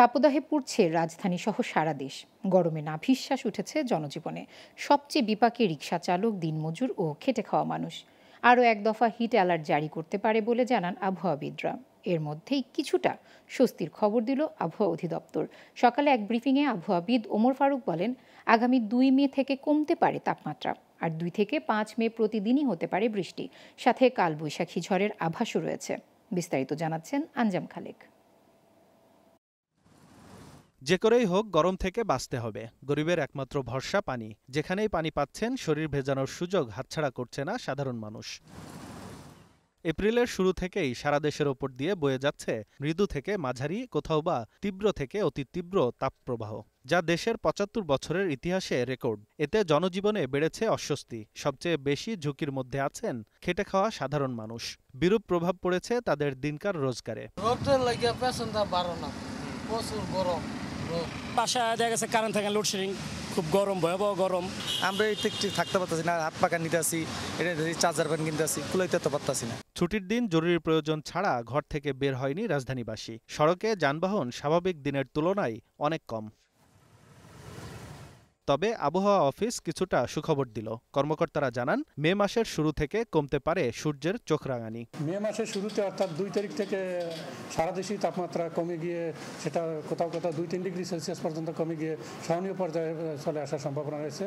তাপদাহে পুড়ছে রাজধানী সহ সারা দেশ। গরমে নাভিশ্বাস উঠেছে জনজীবনে। সবচেয়ে বিপাকে রিকশা চালক, দিনমজুর ও খেটে খাওয়া মানুষ। আরও এক দফা হিট অ্যালার্ট জারি করতে পারে বলে জানান আবহাওয়াবিদরা। এর মধ্যেই কিছুটা স্বস্তির খবর দিল আবহাওয়া অধিদপ্তর। সকালে এক ব্রিফিংয়ে আবহাওয়াবিদ ওমর ফারুক বলেন, আগামী 2 মে থেকে কমতে পারে তাপমাত্রা। আর 2 থেকে 5 মে প্রতিদিনই হতে পারে বৃষ্টি, সাথে কালবৈশাখী ঝড়ের আভাসও রয়েছে। বিস্তারিত জানাচ্ছেন আঞ্জাম খালেক। যে করেই হোক গরম থেকে বাঁচতে হবে। গরিবের একমাত্র ভরসা পানি। যেখানেই পানি পাচ্ছেন, শরীর ভেজানোর সুযোগ হাতছাড়া করছে না সাধারণ মানুষ। এপ্রিলের শুরু থেকেই সারা দেশের ওপর দিয়ে বয়ে যাচ্ছে মৃদু থেকে মাঝারি, কোথাও বা তীব্র থেকে অতি তীব্র তাপপ্রবাহ, যা দেশের ৭৫ বছরের ইতিহাসে রেকর্ড। এতে জনজীবনে বেড়েছে অস্বস্তি। সবচেয়ে বেশি ঝুঁকির মধ্যে আছেন খেটে খাওয়া সাধারণ মানুষ। বিরূপ প্রভাব পড়েছে তাদের দিনকার রোজগারে। প্রচুর গরম, বাসায় দেখা গেছে কারেন্ট থাকে, লোডশেডিং, খুব গরম, ভয়াবহ গরম। আমরা এই থাকতে পারতেছি না, হাত পাকা নিতে আসি, এটা চার্জার ফ্যান কিনতে আসি, কুলাইতে তো পারতাছি না। ছুটির দিন জরুরি প্রয়োজন ছাড়া ঘর থেকে বের হয়নি রাজধানীবাসী। সড়কে যানবাহন স্বাভাবিক দিনের তুলনায় অনেক কম। তবে আবহাওয়া অফিস কিছুটা সুখবর দিল। কর্মকর্তারা জানান, মে মাসের শুরু থেকে কমতে পারে সূর্যের চোখরাঙানি। মে মাসের শুরুতে অর্থাৎ 2 তারিখ থেকে সারা দেশেই তাপমাত্রা কমে গিয়ে সেটা কোথাও কোথাও 2-3 ডিগ্রি সেলসিয়াস পর্যন্ত কমে গিয়ে সহনীয় পর্যায়ে চলে আসার সম্ভাবনা রয়েছে।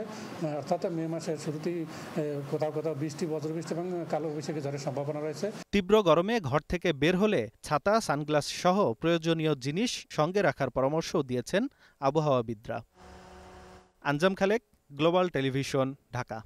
অর্থাৎ মে মাসের শুরুতেই কোথাও কোথাও বৃষ্টি, বজ্রবৃষ্টি এবং কালবৈশাখী ঝড়ের সম্ভাবনা রয়েছে। তীব্র গরমে ঘর থেকে বের হলে ছাতা, সানগ্লাস সহ প্রয়োজনীয় জিনিস সঙ্গে রাখার পরামর্শও দিয়েছেন আবহাওয়াবিদরা। আঞ্জাম খালেক, গ্লোবাল টেলিভিশন, ঢাকা।